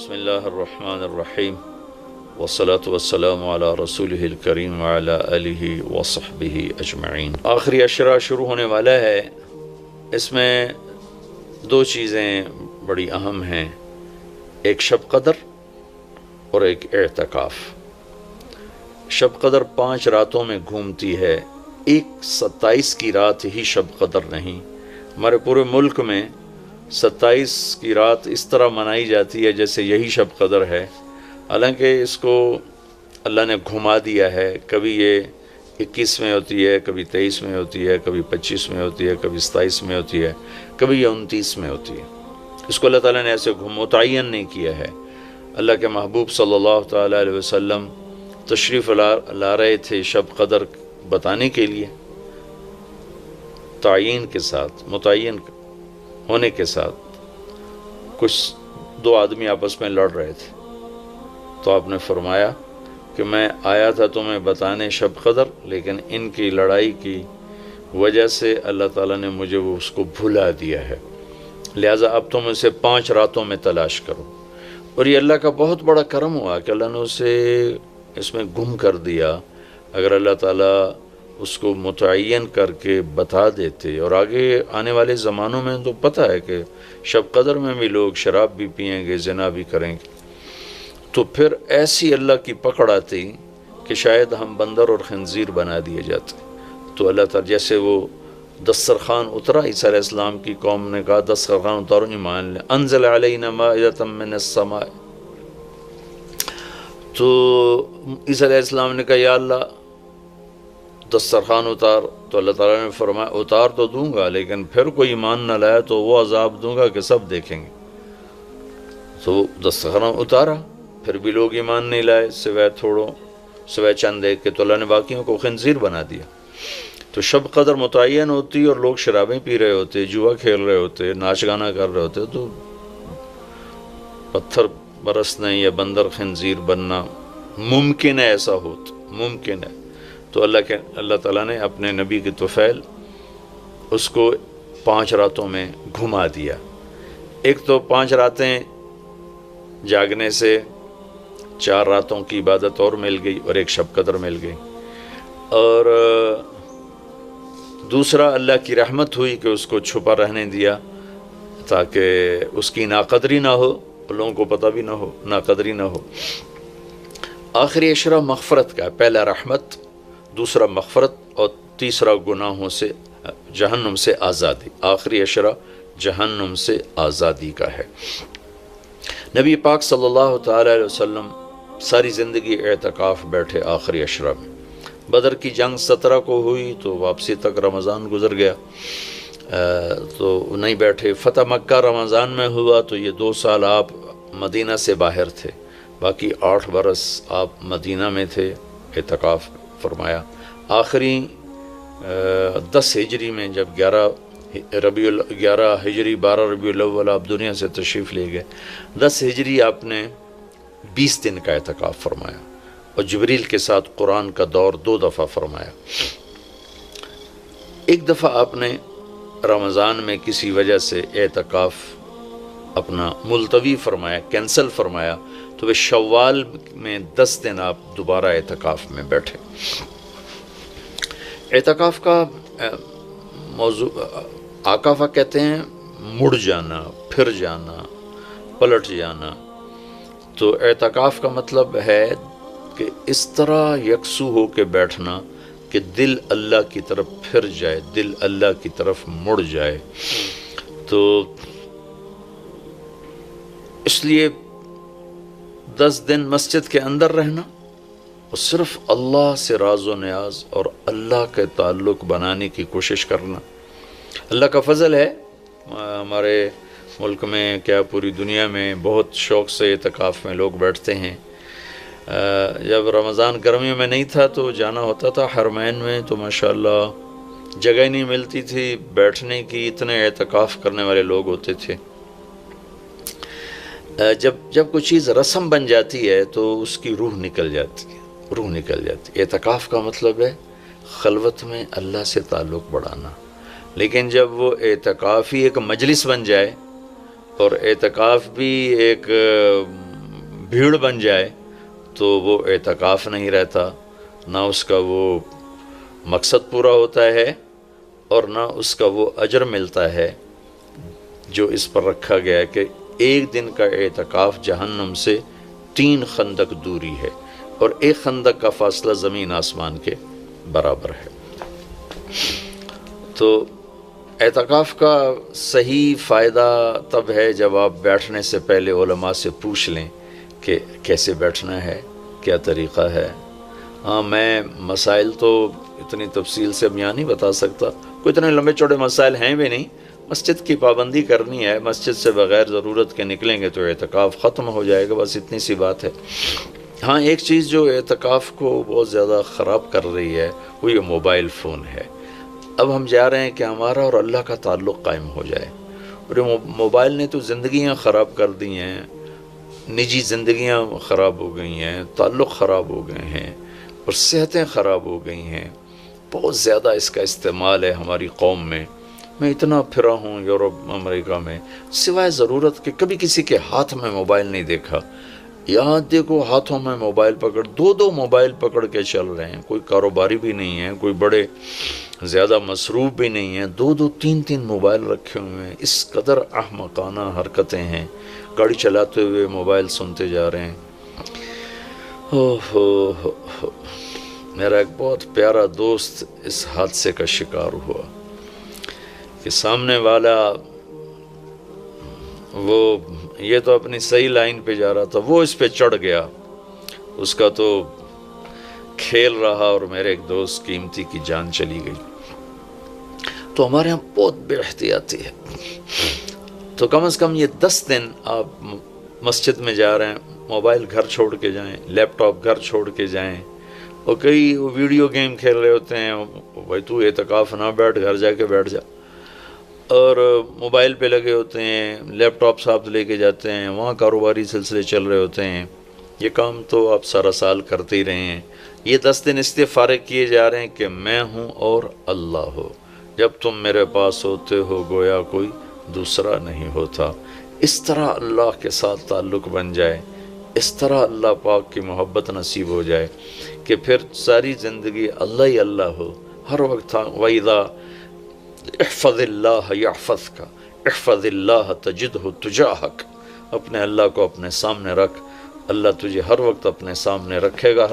بسم اللہ الرحمن الرحیم والصلاة والسلام علی رسولہ الکریم وعلی آلہ وصحبہ اجمعین۔ آخری عشرہ شروع ہونے والا ہے۔ اس میں دو چیزیں بڑی اہم ہیں، ایک شب قدر اور ایک اعتکاف۔ شب قدر 5 راتوں میں گھومتی ہے، ایک 27 کی رات ہی شب قدر نہیں۔ ہمارے پورے ملک میں 27 کی رات اس طرح منائی جاتی ہے جیسے یہی شب قدر ہے، حالانکہ اس کو اللہ نے گھما دیا ہے۔ کبھی یہ 21 میں ہوتی ہے، کبھی 23 میں ہوتی ہے، کبھی 25 میں ہوتی ہے، کبھی 27 میں ہوتی ہے، کبھی یہ 29 میں ہوتی ہے۔ اس کو اللہ تعالیٰ نے ایسے متعین نہیں کیا ہے۔ اللہ کے محبوب صلی اللہ تعالیٰ علیہ وسلم تشریف لا رہے تھے شب قدر بتانے کے لیے، تعین کے ساتھ، متعین ہونے کے ساتھ۔ کچھ 2 آدمی آپس میں لڑ رہے تھے، تو آپ نے فرمایا کہ میں آیا تھا تمہیں بتانے شب قدر، لیکن ان کی لڑائی کی وجہ سے اللہ تعالیٰ نے مجھے اس کو بھلا دیا ہے، لہٰذا اب تم اسے 5 راتوں میں تلاش کرو۔ اور یہ اللہ کا بہت بڑا کرم ہوا کہ اللہ نے اسے اس میں گم کر دیا۔ اگر اللہ تعالیٰ اس کو متعین کر کے بتا دیتے، اور آگے آنے والے زمانوں میں تو پتہ ہے کہ شب قدر میں بھی لوگ شراب بھی پئیں گے، زنا بھی کریں گے، تو پھر ایسی اللہ کی پکڑ آتی کہ شاید ہم بندر اور خنزیر بنا دیے جاتے۔ تو اللہ تعالیٰ جیسے وہ دسترخوان اترا، عیسیٰ علیہ السلام کی قوم نے کہا دسترخوان اتارو، ایمان لیں، انزل علینا مائدۃ من السماء، تو عیسیٰ علیہ السلام نے کہا یا اللہ دسترخوان اتار، تو اللہ تعالیٰ نے فرمایا اتار تو دوں گا، لیکن پھر کوئی ایمان نہ لایا تو وہ عذاب دوں گا کہ سب دیکھیں گے۔ تو دسترخوان اتارا، پھر بھی لوگ ایمان نہیں لائے، سوائے چند ایک کے، تو اللہ نے باقیوں کو خنزیر بنا دیا۔ تو شب قدر متعین ہوتی اور لوگ شرابیں پی رہے ہوتے، جوا کھیل رہے ہوتے، ناچ گانا کر رہے ہوتے، تو پتھر برسنے یا بندر خنزیر بننا ممکن ہے، ایسا ہوتا ممکن ہے۔ تو اللہ تعالیٰ نے اپنے نبی کی طفیل اس کو 5 راتوں میں گھما دیا۔ ایک تو 5 راتیں جاگنے سے 4 راتوں کی عبادت اور مل گئی، اور ایک شب قدر مل گئی۔ اور دوسرا اللہ کی رحمت ہوئی کہ اس کو چھپا رہنے دیا تاکہ اس کی ناقدری نہ ہو، لوگوں کو پتہ بھی نہ ہو، ناقدری نہ ہو۔ آخری عشرہ مغفرت کا ہے، پہلا رحمت، دوسرا مغفرت، اور تیسرا گناہوں سے، جہنم سے آزادی۔ آخری عشرہ جہنم سے آزادی کا ہے۔ نبی پاک صلی اللہ تعالیٰ علیہ وسلم ساری زندگی اعتکاف بیٹھے آخری عشرہ میں۔ بدر کی جنگ 17 کو ہوئی تو واپسی تک رمضان گزر گیا، تو نہیں بیٹھے۔ فتح مکہ رمضان میں ہوا تو یہ 2 سال آپ مدینہ سے باہر تھے، باقی 8 برس آپ مدینہ میں تھے، اعتکاف فرمایا۔ آخری 10 ہجری میں جب 11 ہجری 12 ربیع الاول آپ دنیا سے تشریف لے گئے، 10 ہجری آپ نے 20 دن کا اعتکاف فرمایا، اور جبریل کے ساتھ قرآن کا دور 2 دفعہ فرمایا۔ ایک دفعہ آپ نے رمضان میں کسی وجہ سے اعتکاف اپنا ملتوی فرمایا، کینسل فرمایا، تو وہ شوال میں 10 دن آپ دوبارہ اعتکاف میں بیٹھے۔ اعتکاف کا موضوع عاکفہ کہتے ہیں مڑ جانا، پھر جانا، پلٹ جانا۔ تو اعتکاف کا مطلب ہے کہ اس طرح یکسو ہو کے بیٹھنا کہ دل اللہ کی طرف پھر جائے، دل اللہ کی طرف مڑ جائے۔ تو اس لیے 10 دن مسجد کے اندر رہنا اور صرف اللہ سے راز و نیاز اور اللہ کے تعلق بنانے کی کوشش کرنا۔ اللہ کا فضل ہے، ہمارے ملک میں کیا پوری دنیا میں بہت شوق سے اعتکاف میں لوگ بیٹھتے ہیں۔ جب رمضان گرمیوں میں نہیں تھا تو جانا ہوتا تھا حرمین میں، تو ماشاءاللہ جگہ نہیں ملتی تھی بیٹھنے کی، اتنے اعتکاف کرنے والے لوگ ہوتے تھے۔ جب کوئی چیز رسم بن جاتی ہے تو اس کی روح نکل جاتی ہے، روح نکل جاتی ہے۔ اعتکاف کا مطلب ہے خلوت میں اللہ سے تعلق بڑھانا، لیکن جب وہ اعتکاف ہی ایک مجلس بن جائے اور اعتکاف بھی ایک بھیڑ بن جائے تو وہ اعتکاف نہیں رہتا، نہ اس کا وہ مقصد پورا ہوتا ہے اور نہ اس کا وہ اجر ملتا ہے جو اس پر رکھا گیا ہے کہ ایک دن کا اعتکاف جہنم سے 3 خندق دوری ہے، اور ایک خندق کا فاصلہ زمین آسمان کے برابر ہے۔ تو اعتکاف کا صحیح فائدہ تب ہے جب آپ بیٹھنے سے پہلے علماء سے پوچھ لیں کہ کیسے بیٹھنا ہے، کیا طریقہ ہے۔ ہاں، میں مسائل تو اتنی تفصیل سے بیان نہیں بتا سکتا، کوئی اتنے لمبے چوڑے مسائل ہیں بھی نہیں۔ مسجد کی پابندی کرنی ہے، مسجد سے بغیر ضرورت کے نکلیں گے تو اعتکاف ختم ہو جائے گا، بس اتنی سی بات ہے۔ ہاں، ایک چیز جو اعتکاف کو بہت زیادہ خراب کر رہی ہے وہ یہ موبائل فون ہے۔ اب ہم چاہ رہے ہیں کہ ہمارا اور اللہ کا تعلق قائم ہو جائے، اور یہ موبائل نے تو زندگیاں خراب کر دی ہیں، نجی زندگیاں خراب ہو گئی ہیں، تعلق خراب ہو گئے ہیں، اور صحتیں خراب ہو گئی ہیں۔ بہت زیادہ اس کا استعمال ہے ہماری قوم میں۔ میں اتنا پھرا ہوں یورپ امریکہ میں، سوائے ضرورت کہ کبھی کسی کے ہاتھ میں موبائل نہیں دیکھا۔ یہاں دیکھو ہاتھوں میں موبائل پکڑ، 2 موبائل پکڑ کے چل رہے ہیں، کوئی کاروباری بھی نہیں ہے، کوئی بڑے زیادہ مصروف بھی نہیں ہیں، 2 3 موبائل رکھے ہوئے ہیں۔ اس قدر احمقانہ حرکتیں ہیں، گاڑی چلاتے ہوئے موبائل سنتے جا رہے ہیں۔ میرا ایک بہت پیارا دوست اس حادثے کا شکار ہوا کہ سامنے والا وہ یہ تو اپنی صحیح لائن پہ جا رہا تھا، وہ اس پہ چڑھ گیا، اس کا تو کھیل رہا، اور میرے ایک دوست قیمتی کی جان چلی گئی۔ تو ہمارے یہاں بہت بے احتیاطی ہے۔ تو کم از کم یہ 10 دن آپ مسجد میں جا رہے ہیں، موبائل گھر چھوڑ کے جائیں، لیپ ٹاپ گھر چھوڑ کے جائیں، اور کئی وہ ویڈیو گیم کھیل رہے ہوتے ہیں، بھائی تو اعتکاف نہ بیٹھ، گھر جا کے بیٹھ جا، اور موبائل پہ لگے ہوتے ہیں، لیپ ٹاپ ساتھ لے کے جاتے ہیں، وہاں کاروباری سلسلے چل رہے ہوتے ہیں۔ یہ کام تو آپ سارا سال کرتے ہی رہے ہیں۔ یہ 10 دن اس لیے فارغ کیے جا رہے ہیں کہ میں ہوں اور اللہ ہو، جب تم میرے پاس ہوتے ہو گویا کوئی دوسرا نہیں ہوتا۔ اس طرح اللہ کے ساتھ تعلق بن جائے، اس طرح اللہ پاک کی محبت نصیب ہو جائے کہ پھر ساری زندگی اللہ ہی اللہ ہو ہر وقت۔ وَإِذَا احفظ اللہ یحفظک، احفظ اللہ تجدہ تجاہک، اپنے اللہ کو اپنے سامنے رکھ، اللہ تجھے ہر وقت اپنے سامنے رکھے گا۔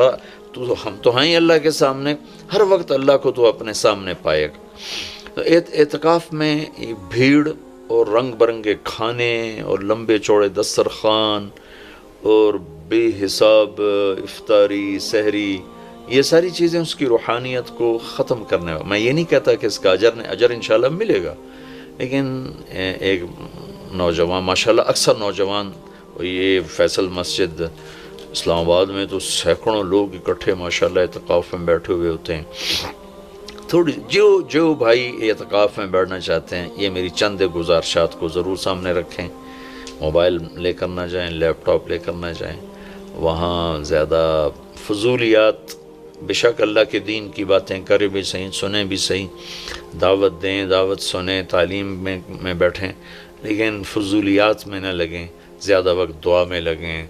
ہم تو ہیں ہی اللہ کے سامنے، ہر وقت اللہ کو تو اپنے سامنے پائے گا۔ تو اعتکاف میں بھیڑ اور رنگ برنگے کھانے اور لمبے چوڑے دسترخوان اور بے حساب افطاری سحری، یہ ساری چیزیں اس کی روحانیت کو ختم کرنے والا۔ میں یہ نہیں کہتا کہ اس کا اجر انشاءاللہ ملے گا، لیکن ایک نوجوان ماشاءاللہ اکثر نوجوان، یہ فیصل مسجد اسلام آباد میں تو سینکڑوں لوگ اکٹھے ماشاءاللہ اعتکاف میں بیٹھے ہوئے ہوتے ہیں۔ تھوڑی جو بھائی اعتکاف میں بیٹھنا چاہتے ہیں، یہ میری چند گزارشات کو ضرور سامنے رکھیں۔ موبائل لے کر نہ جائیں، لیپ ٹاپ لے کر نہ جائیں، وہاں زیادہ فضولیات، بے شک اللہ کے دین کی باتیں کریں بھی صحیح، سنیں بھی صحیح، دعوت دیں، دعوت سنیں، تعلیم میں بیٹھیں، لیکن فضولیات میں نہ لگیں، زیادہ وقت دعا میں لگیں۔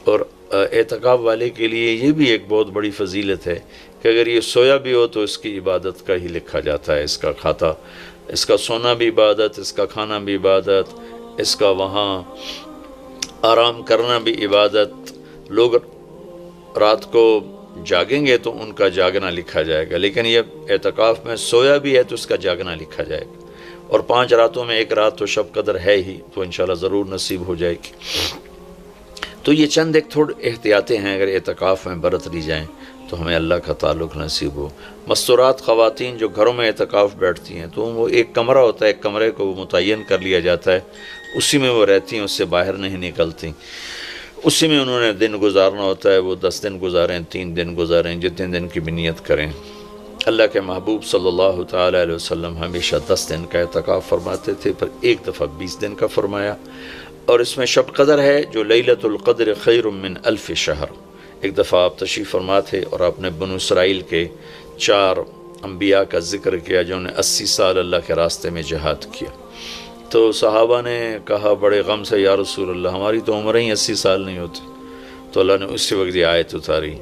اور اعتکاف والے کے لیے یہ بھی ایک بہت بڑی فضیلت ہے کہ اگر یہ سویا بھی ہو تو اس کی عبادت کا ہی لکھا جاتا ہے، اس کا کھاتا، اس کا سونا بھی عبادت، اس کا کھانا بھی عبادت، اس کا وہاں آرام کرنا بھی عبادت۔ لوگ رات کو جاگیں گے تو ان کا جاگنا لکھا جائے گا، لیکن یہ اعتکاف میں سویا بھی ہے تو اس کا جاگنا لکھا جائے گا۔ اور 5 راتوں میں 1 رات تو شب قدر ہے ہی، تو انشاءاللہ ضرور نصیب ہو جائے گی۔ تو یہ چند ایک تھوڑے احتیاطیں ہیں، اگر اعتکاف میں برت لی جائیں تو ہمیں اللہ کا تعلق نصیب ہو۔ مستورات خواتین جو گھروں میں اعتکاف بیٹھتی ہیں تو وہ ایک کمرہ ہوتا ہے، ایک کمرے کو متعین کر لیا جاتا ہے، اسی میں وہ رہتی ہیں، اس سے باہر نہیں نکلتی، اسی میں انہوں نے دن گزارنا ہوتا ہے۔ وہ 10 دن گزاریں، 3 دن گزاریں، جتنے دن کی بھی نیت کریں۔ اللہ کے محبوب صلی اللہ تعالیٰ علیہ وسلم ہمیشہ 10 دن کا اعتکاف فرماتے تھے، پھر ایک دفعہ 20 دن کا فرمایا۔ اور اس میں شب قدر ہے جو لیلۃ القدر خیر من 1000 شہر۔ ایک دفعہ آپ تشریف فرما تھے اور آپ نے بنو اسرائیل کے 4 انبیاء کا ذکر کیا جنہوں نے 80 سال اللہ کے راستے میں جہاد کیا۔ تو صحابہ نے کہا بڑے غم سے، یا رسول اللہ ہماری تو عمریں ہی 80 سال نہیں ہوتی۔ تو اللہ نے اسی وقت یہ آیت اتاری،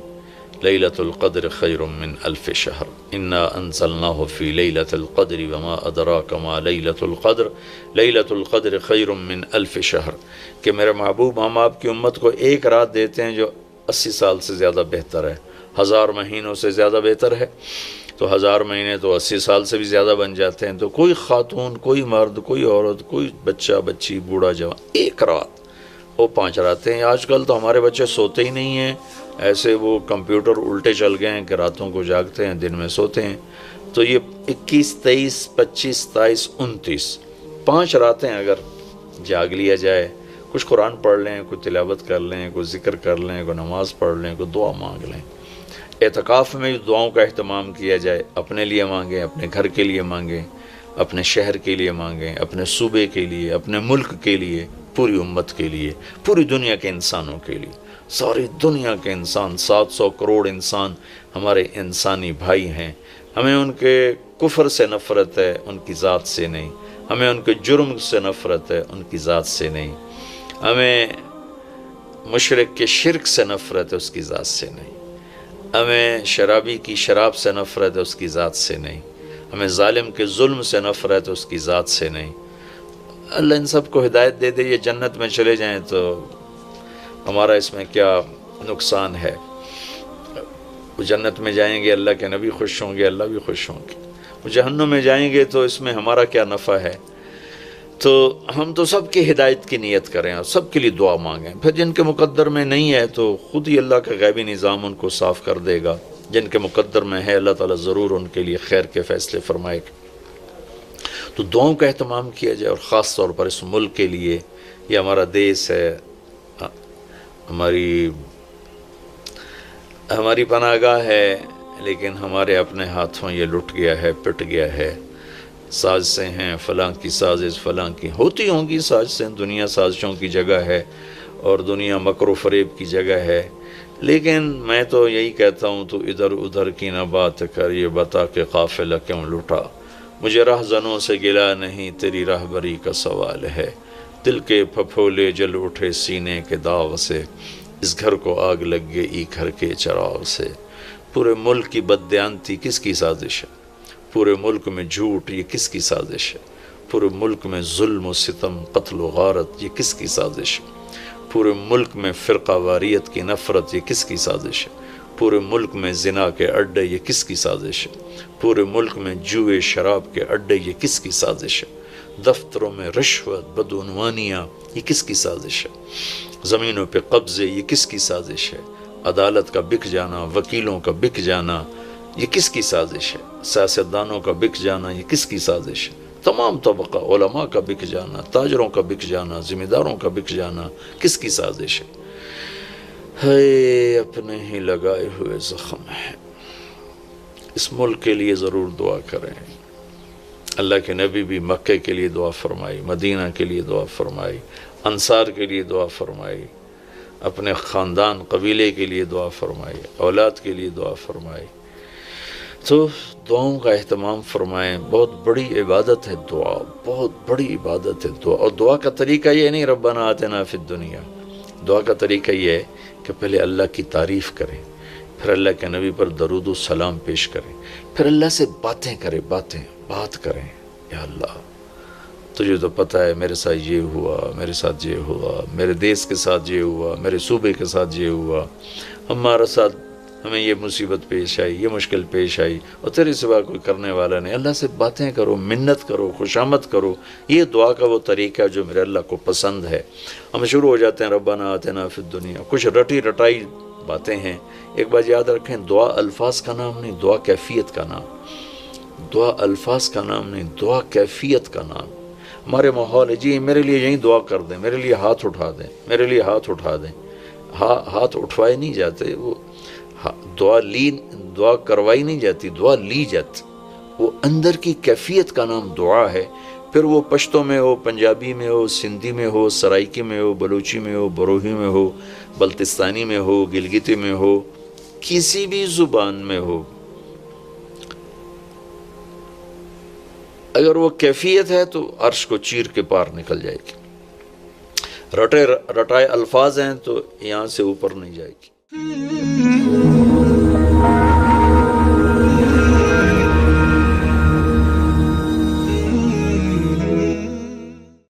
لیلۃ القدر خیر من الف شہر انا انزلناہ فی لیلۃ القدر وما ادراک ما لیلۃ القدر لیلۃ القدر خیر من الف شہر، کہ میرے محبوب ہم آپ کی امت کو ایک رات دیتے ہیں جو 80 سال سے زیادہ بہتر ہے، 1000 مہینوں سے زیادہ بہتر ہے، تو 1000 مہینے تو 80 سال سے بھی زیادہ بن جاتے ہیں۔ تو کوئی خاتون، کوئی مرد، کوئی عورت، کوئی بچہ بچی، بوڑھا جوان، ایک رات، وہ 5 راتیں ہیں۔ آج کل تو ہمارے بچے سوتے ہی نہیں ہیں، ایسے وہ کمپیوٹر الٹے چل گئے ہیں کہ راتوں کو جاگتے ہیں، دن میں سوتے ہیں۔ تو یہ 21، 23، 25، 27، 29 5 راتیں اگر جاگ لیا جائے، کچھ قرآن پڑھ لیں، کوئی تلاوت کر لیں، کوئی ذکر کر لیں، کوئی نماز پڑھ لیں، کوئی دعا مانگ لیں، اعتکاف میں دعاؤں کا اہتمام کیا جائے، اپنے لیے مانگیں، اپنے گھر کے لیے مانگیں، اپنے شہر کے لیے مانگیں، اپنے صوبے کے لیے، اپنے ملک کے لیے، پوری امت کے لیے، پوری دنیا کے انسانوں کے لیے۔ ساری دنیا کے انسان، 700 کروڑ انسان ہمارے انسانی بھائی ہیں، ہمیں ان کے کفر سے نفرت ہے، ان کی ذات سے نہیں، ہمیں ان کے جرم سے نفرت ہے، ان کی ذات سے نہیں، ہمیں مشرک کے شرک سے نفرت ہے، اس کی ذات سے نہیں، ہمیں شرابی کی شراب سے نفرت ہے، اس کی ذات سے نہیں، ہمیں ظالم کے ظلم سے نفرت ہے، اس کی ذات سے نہیں۔ اللہ ان سب کو ہدایت دے دے، یہ جنت میں چلے جائیں تو ہمارا اس میں کیا نقصان ہے؟ وہ جنت میں جائیں گے، اللہ کے نبی خوش ہوں گے، اللہ بھی خوش ہوں گے۔ وہ جہنم میں جائیں گے تو اس میں ہمارا کیا نفع ہے؟ تو ہم تو سب کی ہدایت کی نیت کریں اور سب کے لیے دعا مانگیں۔ پھر جن کے مقدر میں نہیں ہے تو خود ہی اللہ کا غیبی نظام ان کو صاف کر دے گا، جن کے مقدر میں ہے اللہ تعالیٰ ضرور ان کے لیے خیر کے فیصلے فرمائے گا۔ تو دعاؤں کا اہتمام کیا جائے، اور خاص طور پر اس ملک کے لیے، یہ ہمارا دیس ہے، ہماری پناہ گاہ ہے، لیکن ہمارے اپنے ہاتھوں یہ لٹ گیا ہے، پٹ گیا ہے۔ سازشیں ہیں، فلاں کی سازش، فلاں کی ہوتی ہوں گی سازشیں، دنیا سازشوں کی جگہ ہے اور دنیا مکر و فریب کی جگہ ہے، لیکن میں تو یہی کہتا ہوں تو ادھر ادھر کی نہ بات کر، یہ بتا کہ قافلہ کیوں لٹا، مجھے رہزنوں سے گلا نہیں، تیری راہبری کا سوال ہے، دل کے پھپھولے جل اٹھے سینے کے داغ سے، اس گھر کو آگ لگ گئی گھر کے چراغ سے۔ پورے ملک کی بددیانتی کس کی سازش ہے؟ پورے ملک میں جھوٹ، یہ کس کی سازش ہے؟ پورے ملک میں ظلم و ستم، قتل و غارت، یہ کس کی سازش ہے؟ پورے ملک میں فرقہ واریت کی نفرت، یہ کس کی سازش ہے؟ پورے ملک میں زنا کے اڈے، یہ کس کی سازش ہے؟ پورے ملک میں جوئے شراب کے اڈے، یہ کس کی سازش ہے؟ دفتروں میں رشوت، بدعنوانیاں، یہ کس کی سازش ہے؟ زمینوں پہ قبضے، یہ کس کی سازش ہے؟ عدالت کا بک جانا، وکیلوں کا بک جانا، یہ کس کی سازش ہے؟ سیاستدانوں کا بک جانا، یہ کس کی سازش ہے؟ تمام طبقہ، علماء کا بک جانا، تاجروں کا بک جانا، ذمہ داروں کا بک جانا، کس کی سازش ہے؟ ہے اپنے ہی لگائے ہوئے زخم ہے۔ اس ملک کے لیے ضرور دعا کریں۔ اللہ کے نبی بھی مکے کے لیے دعا فرمائی، مدینہ کے لیے دعا فرمائی، انصار کے لیے دعا فرمائی، اپنے خاندان قبیلے کے لیے دعا فرمائی، اولاد کے لیے دعا فرمائی۔ تو دعاؤں کا اہتمام فرمائیں، بہت بڑی عبادت ہے دعا، بہت بڑی عبادت ہے دعا۔ اور دعا کا طریقہ یہ نہیں ربنا آتنا فی الدنیا، دعا کا طریقہ یہ ہے کہ پہلے اللہ کی تعریف کریں، پھر اللہ کے نبی پر درود و سلام پیش کریں، پھر اللہ سے باتیں کریں، بات کریں، یا اللہ تجھے تو پتہ ہے میرے ساتھ یہ ہوا، میرے ساتھ یہ ہوا، میرے دیس کے ساتھ یہ ہوا، میرے صوبے کے ساتھ یہ ہوا، ہمارا ساتھ ہمیں یہ مصیبت پیش آئی، یہ مشکل پیش آئی، اور تیرے سوا کوئی کرنے والا نہیں۔ اللہ سے باتیں کرو، منت کرو، خوشامد کرو۔ یہ دعا کا وہ طریقہ جو میرے اللہ کو پسند ہے۔ ہم شروع ہو جاتے ہیں ربنا آتنا فی الدنیا، کچھ رٹی رٹائی باتیں ہیں۔ ایک بات یاد رکھیں، دعا الفاظ کا نام نہیں، دعا کیفیت کا نام۔ دعا الفاظ کا نام نہیں، دعا کیفیت کا نام۔ ہمارے ماحول ہے، جی میرے لیے یہیں دعا کر دیں، میرے لیے ہاتھ اٹھا دیں، میرے لیے ہاتھ اٹھا دیں۔ ہاتھ اٹھوائے نہیں جاتے، وہ دعا کروائی نہیں جاتی، دعا لی جاتی۔ وہ اندر کی کیفیت کا نام دعا ہے۔ پھر وہ پشتو میں ہو، پنجابی میں ہو، سندھی میں ہو، سرائکی میں ہو، بلوچی میں ہو، بروہی میں ہو، بلتستانی میں ہو، گلگتی میں ہو، کسی بھی زبان میں ہو، اگر وہ کیفیت ہے تو عرش کو چیر کے پار نکل جائے گی۔ رٹائے الفاظ ہیں تو یہاں سے اوپر نہیں جائے گی.